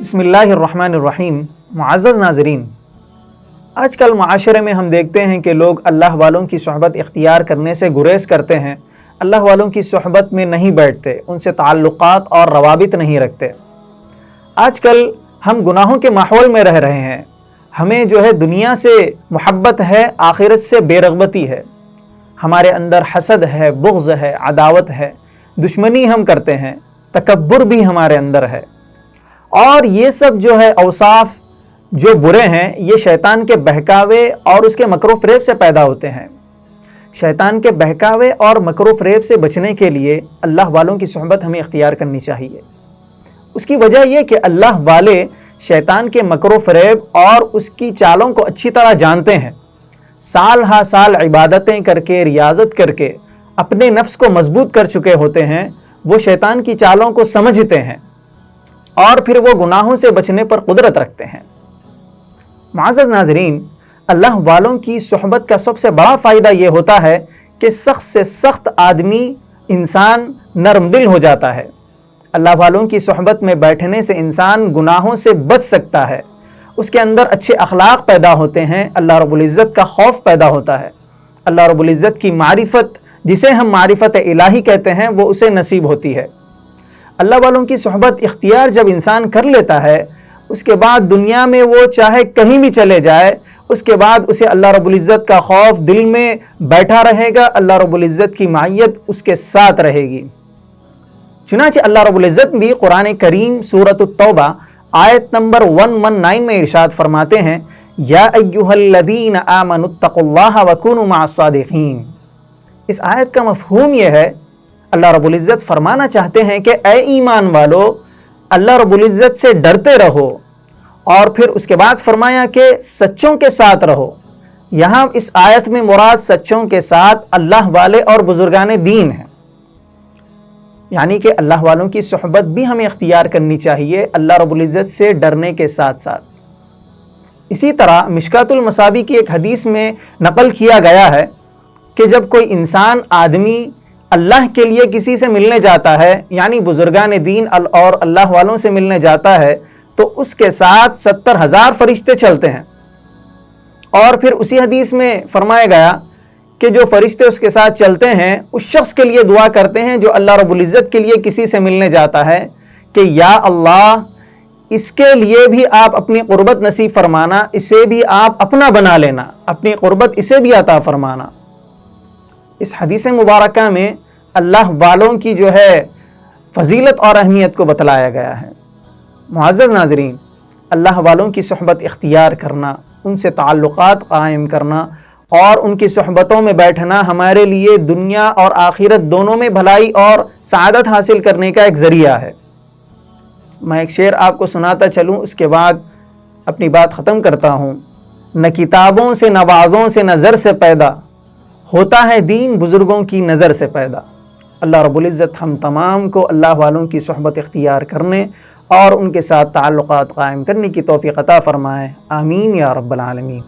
بسم اللہ الرحمن الرحیم۔ معزز ناظرین، آج کل معاشرے میں ہم دیکھتے ہیں کہ لوگ اللہ والوں کی صحبت اختیار کرنے سے گریز کرتے ہیں، اللہ والوں کی صحبت میں نہیں بیٹھتے، ان سے تعلقات اور روابط نہیں رکھتے۔ آج کل ہم گناہوں کے ماحول میں رہ رہے ہیں، ہمیں دنیا سے محبت ہے، آخرت سے بے رغبتی ہے، ہمارے اندر حسد ہے، بغض ہے، عداوت ہے، دشمنی ہم کرتے ہیں، تکبر بھی ہمارے اندر ہے، اور یہ سب اوصاف جو برے ہیں یہ شیطان کے بہکاوے اور اس کے مکر و فریب سے پیدا ہوتے ہیں۔ شیطان کے بہکاوے اور مکر و فریب سے بچنے کے لیے اللہ والوں کی صحبت ہمیں اختیار کرنی چاہیے۔ اس کی وجہ یہ کہ اللہ والے شیطان کے مکر و فریب اور اس کی چالوں کو اچھی طرح جانتے ہیں، سال ہا سال عبادتیں کر کے، ریاضت کر کے اپنے نفس کو مضبوط کر چکے ہوتے ہیں، وہ شیطان کی چالوں کو سمجھتے ہیں اور پھر وہ گناہوں سے بچنے پر قدرت رکھتے ہیں۔ معزز ناظرین، اللہ والوں کی صحبت کا سب سے بڑا فائدہ یہ ہوتا ہے کہ سخت سے سخت آدمی انسان نرم دل ہو جاتا ہے۔ اللہ والوں کی صحبت میں بیٹھنے سے انسان گناہوں سے بچ سکتا ہے، اس کے اندر اچھے اخلاق پیدا ہوتے ہیں، اللہ رب العزت کا خوف پیدا ہوتا ہے، اللہ رب العزت کی معرفت جسے ہم معرفت الہی کہتے ہیں وہ اسے نصیب ہوتی ہے۔ اللہ والوں کی صحبت اختیار جب انسان کر لیتا ہے، اس کے بعد دنیا میں وہ چاہے کہیں بھی چلے جائے، اس کے بعد اسے اللہ رب العزت کا خوف دل میں بیٹھا رہے گا، اللہ رب العزت کی معیت اس کے ساتھ رہے گی۔ چنانچہ اللہ رب العزت بھی قرآن کریم سورۃ التوبہ آیت نمبر 119 میں ارشاد فرماتے ہیں، یا ایھا الذین آمنوا اتقوا اللہ وکونوا مع الصادقین۔ اس آیت کا مفہوم یہ ہے، اللہ رب العزت فرمانا چاہتے ہیں کہ اے ایمان والو، اللہ رب العزت سے ڈرتے رہو، اور پھر اس کے بعد فرمایا کہ سچوں کے ساتھ رہو۔ یہاں اس آیت میں مراد سچوں کے ساتھ اللہ والے اور بزرگان دین ہیں، یعنی کہ اللہ والوں کی صحبت بھی ہمیں اختیار کرنی چاہیے اللہ رب العزت سے ڈرنے کے ساتھ ساتھ۔ اسی طرح مشکات المصابیح کی ایک حدیث میں نقل کیا گیا ہے کہ جب کوئی انسان آدمی اللہ کے لیے کسی سے ملنے جاتا ہے، یعنی بزرگان دین اور اللہ والوں سے ملنے جاتا ہے، تو اس کے ساتھ 70,000 فرشتے چلتے ہیں، اور پھر اسی حدیث میں فرمایا گیا کہ جو فرشتے اس کے ساتھ چلتے ہیں اس شخص کے لیے دعا کرتے ہیں جو اللہ رب العزت کے لیے کسی سے ملنے جاتا ہے کہ یا اللہ، اس کے لیے بھی آپ اپنی قربت نصیب فرمانا، اسے بھی آپ اپنا بنا لینا، اپنی قربت اسے بھی عطا فرمانا۔ اس حدیث مبارکہ میں اللہ والوں کی فضیلت اور اہمیت کو بتلایا گیا ہے۔ معزز ناظرین، اللہ والوں کی صحبت اختیار کرنا، ان سے تعلقات قائم کرنا اور ان کی صحبتوں میں بیٹھنا ہمارے لیے دنیا اور آخرت دونوں میں بھلائی اور سعادت حاصل کرنے کا ایک ذریعہ ہے۔ میں ایک شعر آپ کو سناتا چلوں، اس کے بعد اپنی بات ختم کرتا ہوں۔ نہ کتابوں سے نہ وعظوں سے نہ زر سے پیدا ہوتا ہے دین، بزرگوں کی نظر سے پیدا۔ اللہ رب العزت ہم تمام کو اللہ والوں کی صحبت اختیار کرنے اور ان کے ساتھ تعلقات قائم کرنے کی توفیق عطا فرمائے، آمین یا رب العالمین۔